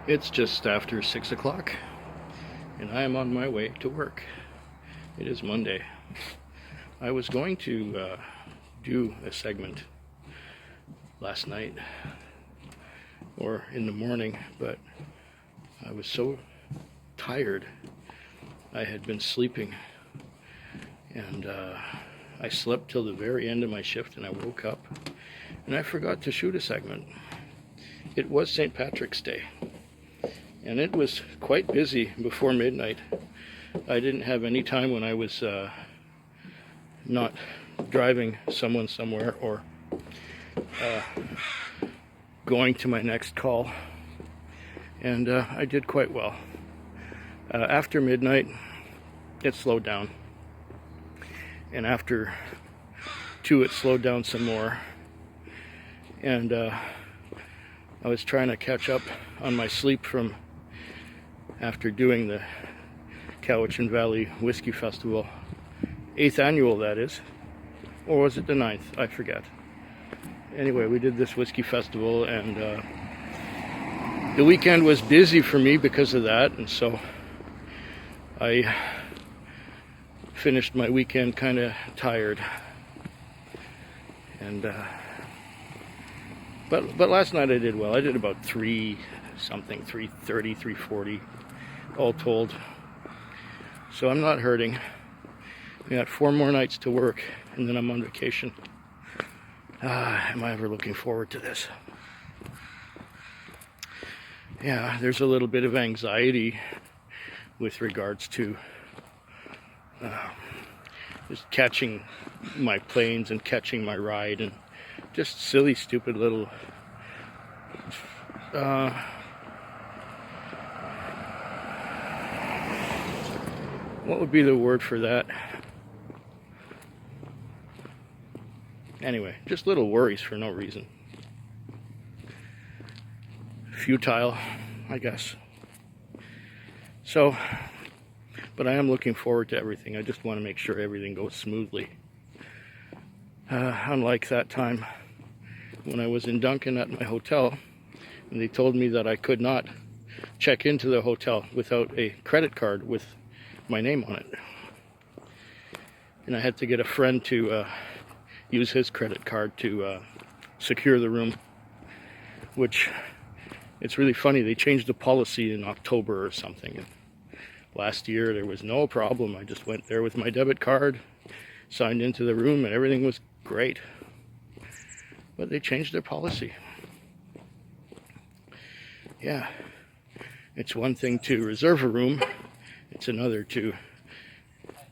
It's just after 6 o'clock, and I am on my way to work. It is Monday. I was going to do a segment last night or in the morning, but I was so tired. I had been sleeping, and I slept till the very end of my shift, and I woke up, and I forgot to shoot a segment. It was St. Patrick's Day, and it was quite busy before midnight. I didn't have any time when I was not driving someone somewhere or going to my next call, and I did quite well. After midnight, it slowed down, and after 2 it slowed down some more, and I was trying to catch up on my sleep from after doing the Cowichan Valley Whiskey Festival, 8th annual, that is, or was it the 9th? I forget. Anyway, we did this whiskey festival, and the weekend was busy for me because of that, and so I finished my weekend kind of tired, and but last night I did well. I did about 3-something, 3:30, 3:40, all told. So I'm not hurting. We got 4 more nights to work, and then I'm on vacation. Am I ever looking forward to this? Yeah, there's a little bit of anxiety with regards to just catching my planes and catching my ride, and just silly, stupid little what would be the word for that? Anyway, just little worries for no reason. Futile, I guess. So, but I am looking forward to everything. I just want to make sure everything goes smoothly. Unlike that time when I was in Duncan at my hotel, and they told me that I could not check into the hotel without a credit card with my name on it. And I had to get a friend to use his credit card to secure the room, which, it's really funny, they changed the policy in October or something. Last year there was no problem. I just went there with my debit card, signed into the room, and everything was great. But they changed their policy. Yeah, it's one thing to reserve a room, it's another to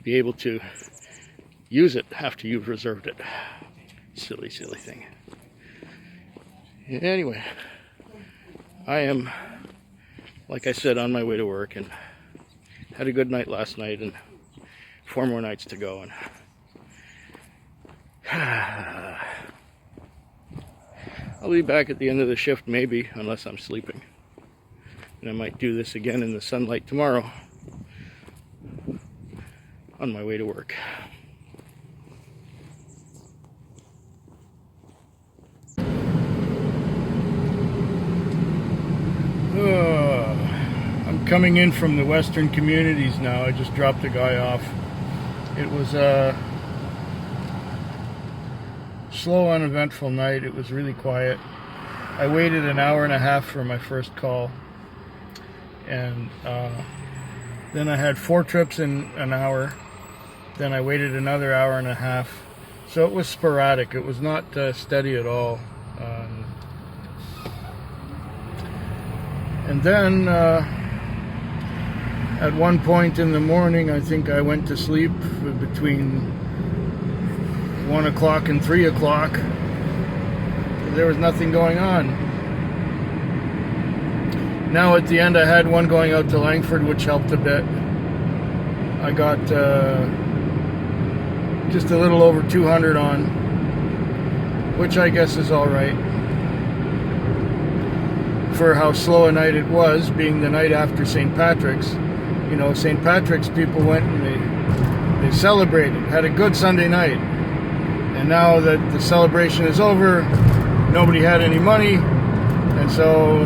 be able to use it after you've reserved it. Silly, silly thing. Anyway, I am, like I said, on my way to work, and had a good night last night, and 4 more nights to go, and I'll be back at the end of the shift, maybe, unless I'm sleeping. And I might do this again in the sunlight tomorrow on my way to work. I'm coming in from the Western Communities now. I just dropped a guy off. It was a slow, uneventful night. It was really quiet. I waited an hour and a half for my first call, and then I had 4 trips in an hour. Then I waited another hour and a half. So it was sporadic. It was not steady at all. And then at one point in the morning, I think I went to sleep between 1 o'clock and 3 o'clock. There was nothing going on. Now at the end, I had one going out to Langford, which helped a bit. I got just a little over 200 on, which I guess is all right for how slow a night it was, being the night after St. Patrick's. You know, St. Patrick's people went and they celebrated, had a good Sunday night. And now that the celebration is over, nobody had any money, and so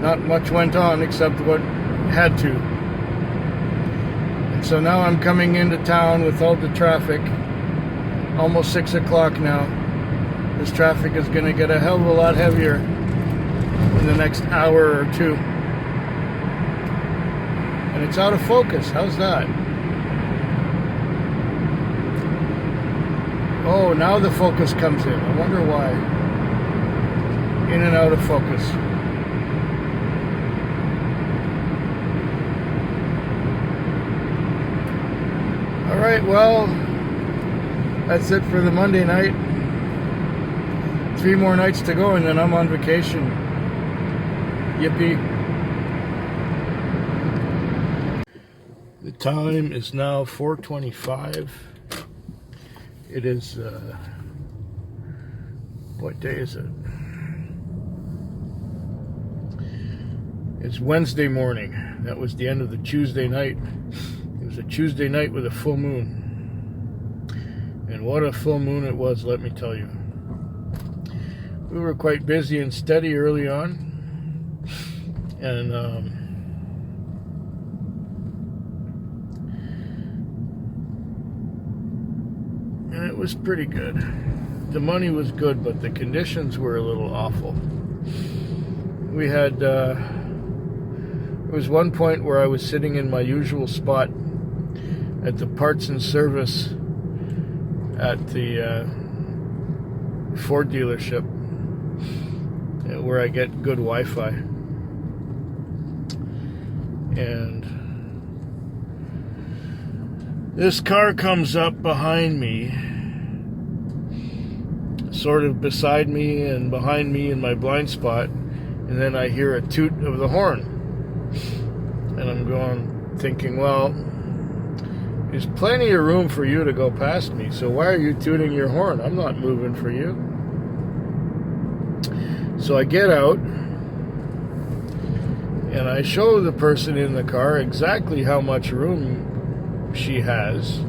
not much went on except what had to. And so now I'm coming into town with all the traffic. Almost 6 o'clock now. This traffic is going to get a hell of a lot heavier in the next hour or two. And it's out of focus. How's that? Oh, now the focus comes in. I wonder why. In and out of focus. Alright, well, that's it for the Monday night. 3 more nights to go and then I'm on vacation. Yippee. The time is now 4:25. It is, what day is it? It's Wednesday morning. That was the end of the Tuesday night. It was a Tuesday night with a full moon. And what a full moon it was, let me tell you. We were quite busy and steady early on. And, it was pretty good. The money was good, but the conditions were a little awful. We had, there was one point where I was sitting in my usual spot at the parts and service at the Ford dealership, where I get good Wi-Fi. And this car comes up behind me, sort of beside me and behind me in my blind spot, and then I hear a toot of the horn. And I'm thinking, well, there's plenty of room for you to go past me, so why are you tooting your horn? I'm not moving for you. So I get out, and I show the person in the car exactly how much room she has.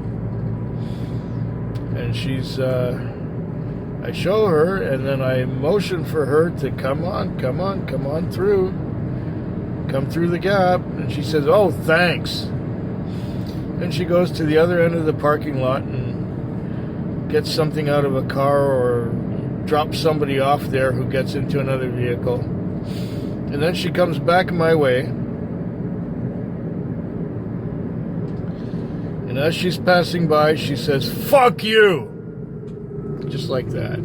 And she's, I show her, and then I motion for her to come on through. Come through the gap. And she says, oh, thanks. Then she goes to the other end of the parking lot and gets something out of a car or drops somebody off there who gets into another vehicle. And then she comes back my way. And as she's passing by, she says, fuck you! Just like that.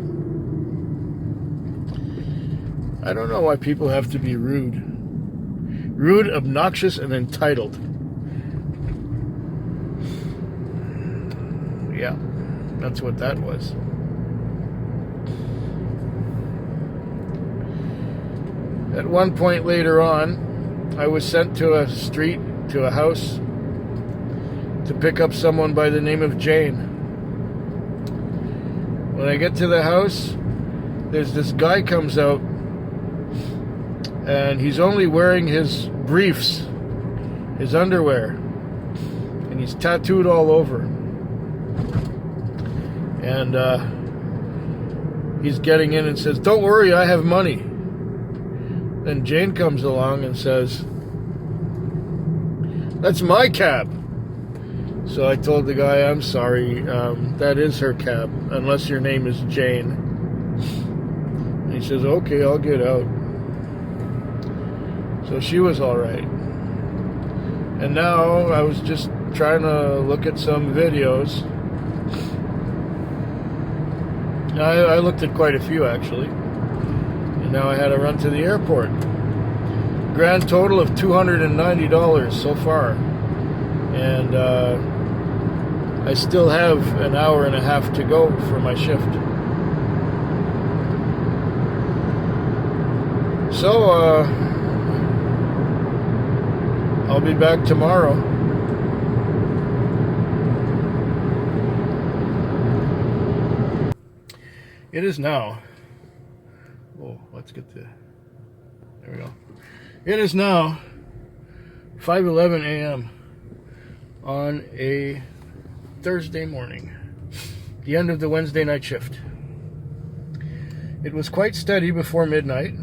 I don't know why people have to be rude. Rude, obnoxious, and entitled. Yeah, that's what that was. At one point later on, I was sent to a street, to a house, to pick up someone by the name of Jane. When I get to the house, there's this guy comes out, and he's only wearing his briefs, his underwear, and he's tattooed all over. And he's getting in and says, don't worry, I have money. Then Jane comes along and says, that's my cab. So I told the guy, I'm sorry, that is her cab, unless your name is Jane. And he says, okay, I'll get out. So she was all right. And now I was just trying to look at some videos. I looked at quite a few, actually. And now I had to run to the airport. Grand total of $290 so far. And I still have an hour and a half to go for my shift. So, I'll be back tomorrow. It is now. Oh, let's get the. There we go. It is now 5:11 a.m. on a Thursday morning, the end of the Wednesday night shift. It was quite steady before midnight.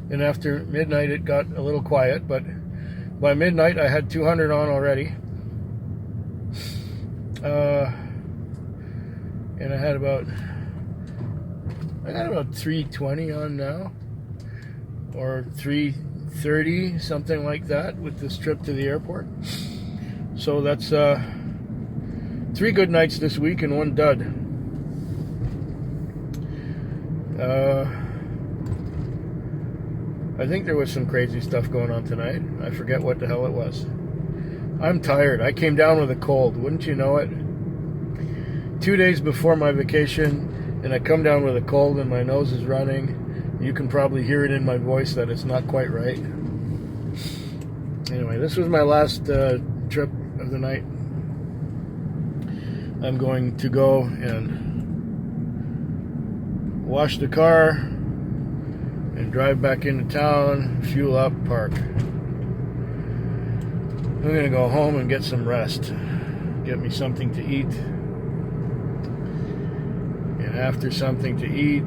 And after midnight, it got a little quiet, but by midnight, I had 200 on already. And I had about 320 on now, or 330, something like that, with this trip to the airport. So that's 3 good nights this week and 1 dud. I think there was some crazy stuff going on tonight. I forget what the hell it was. I'm tired. I came down with a cold, wouldn't you know it? 2 days before my vacation, and I come down with a cold and my nose is running. You can probably hear it in my voice that it's not quite right. Anyway, this was my last trip of the night. I'm going to go and wash the car and drive back into town, fuel up, park. I'm going to go home and get some rest. Get me something to eat. And after something to eat,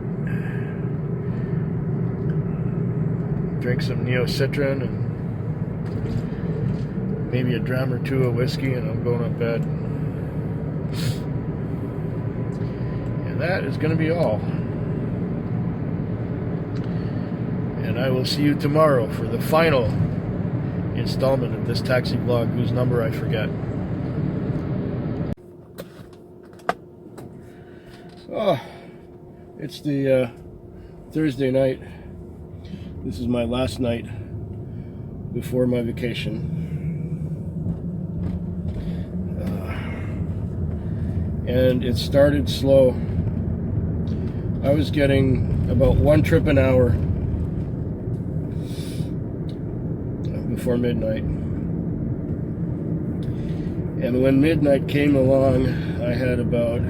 drink some Neocitrin and maybe a dram or 2 of whiskey, and I'm going to bed. And that is going to be all. And I will see you tomorrow for the final installment of this taxi vlog, whose number I forget. Oh, it's the Thursday night. This is my last night before my vacation. And it started slow. I was getting about 1 trip an hour before midnight. And when midnight came along, I had about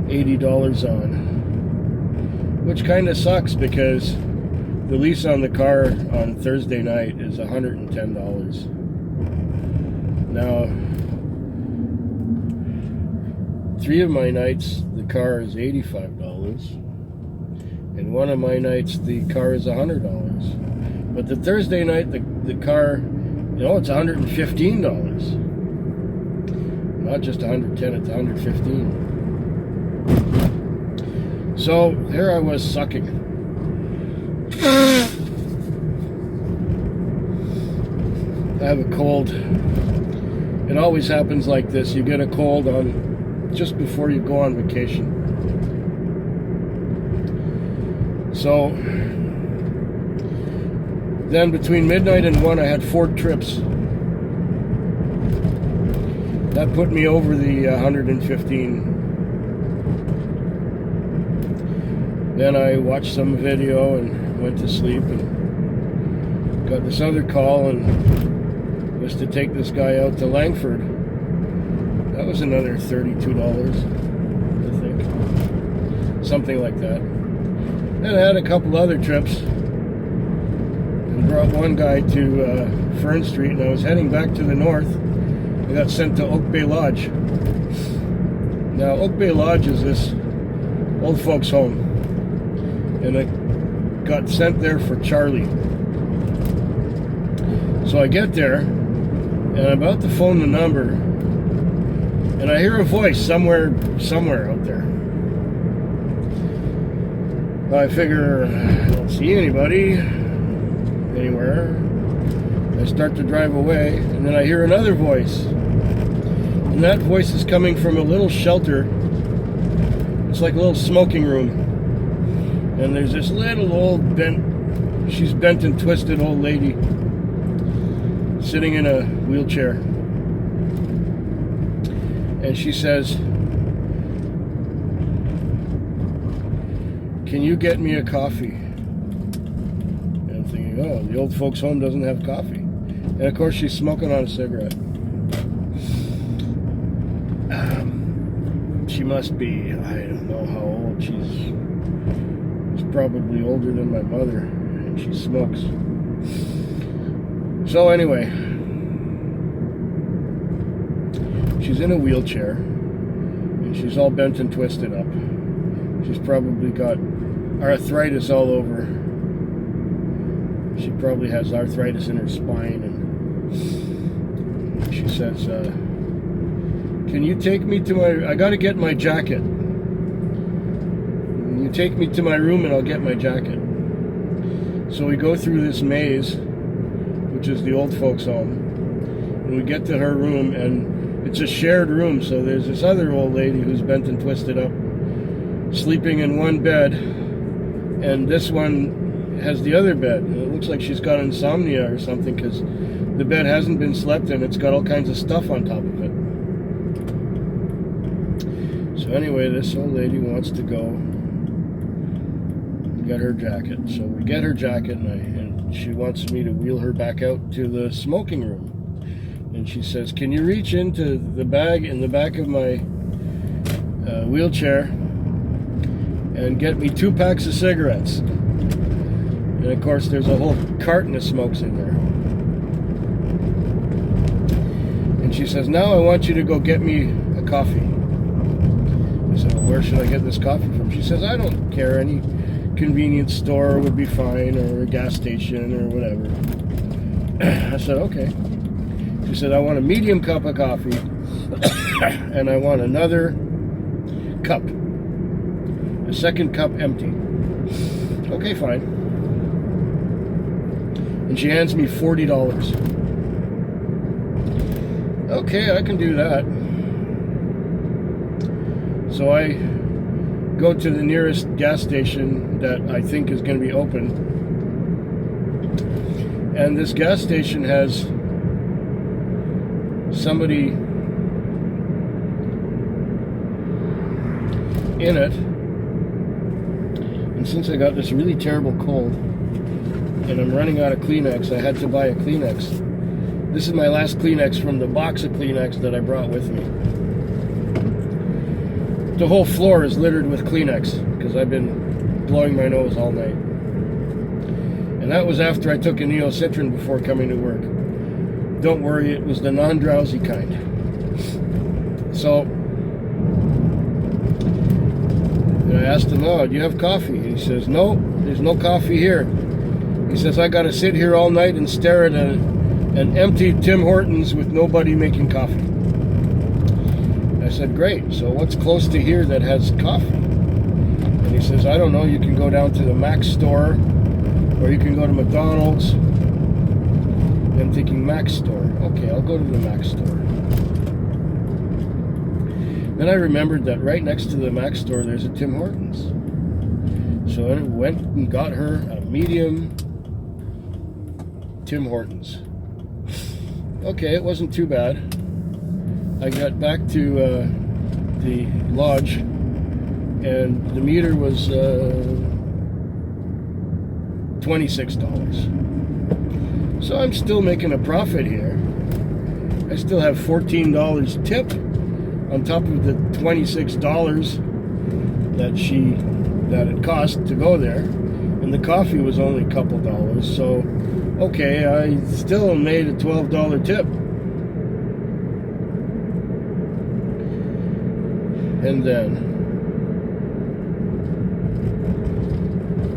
$80 on, which kind of sucks because the lease on the car on Thursday night is $110. Now, 3 of my nights the car is $85, and 1 of my nights the car is $100. But the Thursday night the car, it's $115. Not just $110, it's $115. So here I was sucking. I have a cold. It always happens like this. You get a cold on just before you go on vacation. So then between midnight and 1, I had 4 trips. That put me over the 115. Then I watched some video and went to sleep and got this other call, and was to take this guy out to Langford. That was another $32, I think. Something like that. Then I had a couple other trips and brought one guy to Fern Street, and I was heading back to the north. I got sent to Oak Bay Lodge. Now, Oak Bay Lodge is this old folks' home. And I got sent there for Charlie. So I get there, and I'm about to phone the number, and I hear a voice somewhere out there. I figure I don't see anybody anywhere. I start to drive away, and then I hear another voice. And that voice is coming from a little shelter. It's like a little smoking room. And there's this little old she's bent and twisted old lady sitting in a wheelchair. And she says, "Can you get me a coffee?" And I'm thinking, oh, the old folks' home doesn't have coffee. And of course she's smoking on a cigarette. She must be, I don't know how old. She's probably older than my mother, and she smokes. So anyway, she's in a wheelchair, and she's all bent and twisted up. She's probably got arthritis all over. She probably has arthritis in her spine, and she says, can you take me to I gotta get my jacket. Can you take me to my room and I'll get my jacket? So we go through this maze, which is the old folks' home, and we get to her room, and it's a shared room, so there's this other old lady who's bent and twisted up, sleeping in one bed, and this one has the other bed. And it looks like she's got insomnia or something, because the bed hasn't been slept in. It's got all kinds of stuff on top of it. So anyway, this old lady wants to go get her jacket. So we get her jacket, and she wants me to wheel her back out to the smoking room. And she says, can you reach into the bag in the back of my wheelchair and get me 2 packs of cigarettes? And of course, there's a whole carton of smokes in there. And she says, now I want you to go get me a coffee. I said, well, where should I get this coffee from? She says, I don't care, any convenience store would be fine, or a gas station, or whatever. I said, okay. She said, I want a medium cup of coffee, and I want another cup. A second cup empty. Okay, fine. And she hands me $40. Okay, I can do that. So I go to the nearest gas station that I think is going to be open. And this gas station has somebody in it. And since I got this really terrible cold and I'm running out of Kleenex, I had to buy a Kleenex. This is my last Kleenex from the box of Kleenex that I brought with me. The whole floor is littered with Kleenex because I've been blowing my nose all night. And that was after I took a Neocitran before coming to work. Don't worry, it was the non-drowsy kind. So I asked him, oh, do you have coffee? And he says, no, there's no coffee here. He says, I got to sit here all night and stare at an empty Tim Hortons with nobody making coffee. I said, great, so what's close to here that has coffee? And he says, I don't know, you can go down to the Mac store, or you can go to McDonald's. I'm thinking Mac store. Okay, I'll go to the Mac store. Then I remembered that right next to the Mac store there's a Tim Hortons. So I went and got her a medium Tim Hortons. Okay, it wasn't too bad. I got back to the lodge, and the meter was $26. So I'm still making a profit here. I still have $14 tip on top of the $26 that it cost to go there, and the coffee was only a couple dollars. So, okay, I still made a $12 tip. And then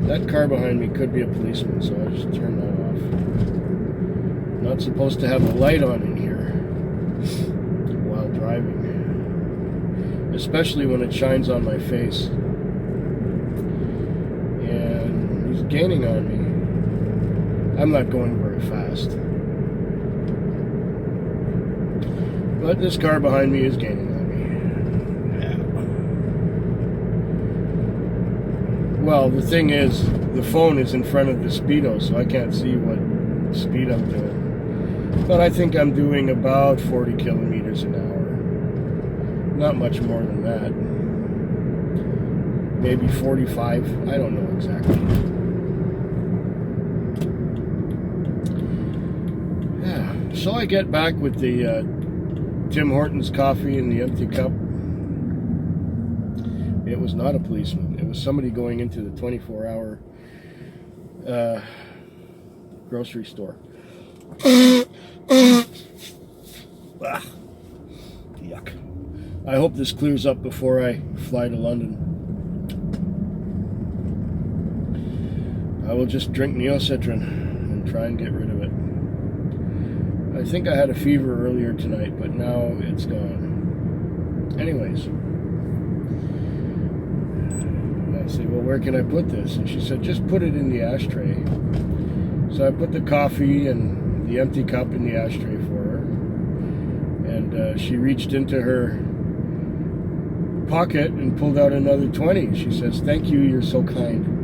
that car behind me could be a policeman, so I just turned that off. Not supposed to have a light on in here while driving, especially when it shines on my face. And he's gaining on me. I'm not going very fast, but this car behind me is gaining on me. Well, the thing is, the phone is in front of the speedo, so I can't see what speed I'm doing. But I think I'm doing about 40 kilometers an hour. Not much more than that. Maybe 45. I don't know exactly. Yeah. So I get back with the Tim Hortons coffee in the empty cup. It was not a policeman. It was somebody going into the 24-hour grocery store. Ah, yuck. I hope this clears up before I fly to London. I will just drink Neocitran and try and get rid of it. I think I had a fever earlier tonight, but now it's gone. Anyways, I said, well, where can I put this? And she said, just put it in the ashtray. So I put the coffee and the empty cup in the ashtray for her. And she reached into her pocket and pulled out another 20. She says, thank you, you're so kind.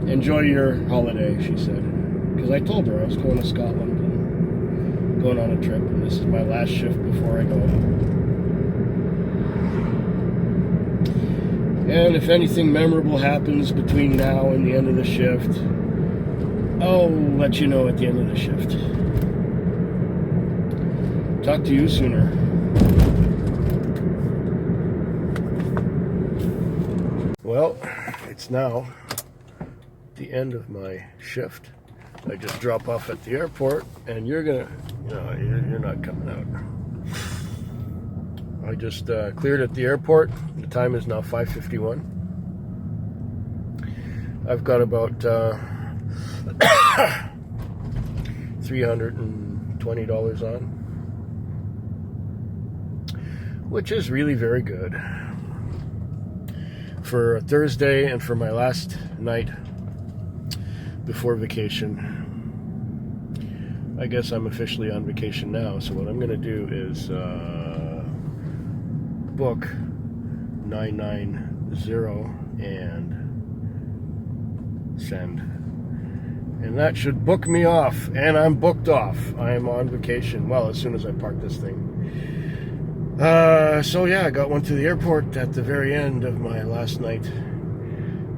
Enjoy your holiday, she said. Because I told her I was going to Scotland and going on a trip, and this is my last shift before I go. And if anything memorable happens between now and the end of the shift, I'll let you know at the end of the shift. Talk to you sooner. Well, it's now the end of my shift. I just drop off at the airport, and you're not coming out. I just cleared at the airport. The time is now 5:51. I've got about $320 on, which is really very good for a Thursday and for my last night before vacation. I guess I'm officially on vacation now, so what I'm going to do is book 990 and send. And that should book me off, and I'm booked off. I am on vacation, well, as soon as I park this thing. So yeah, I got one to the airport at the very end of my last night.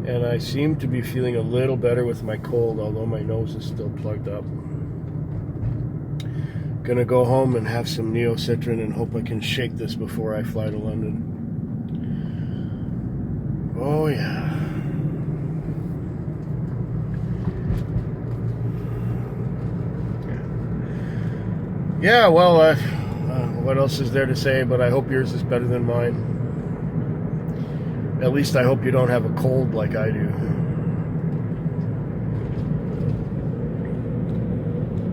And I seem to be feeling a little better with my cold, although my nose is still plugged up. Gonna go home and have some Neocitrin and hope I can shake this before I fly to London. Oh yeah. Yeah, well, what else is there to say, but I hope yours is better than mine. At least I hope you don't have a cold like I do.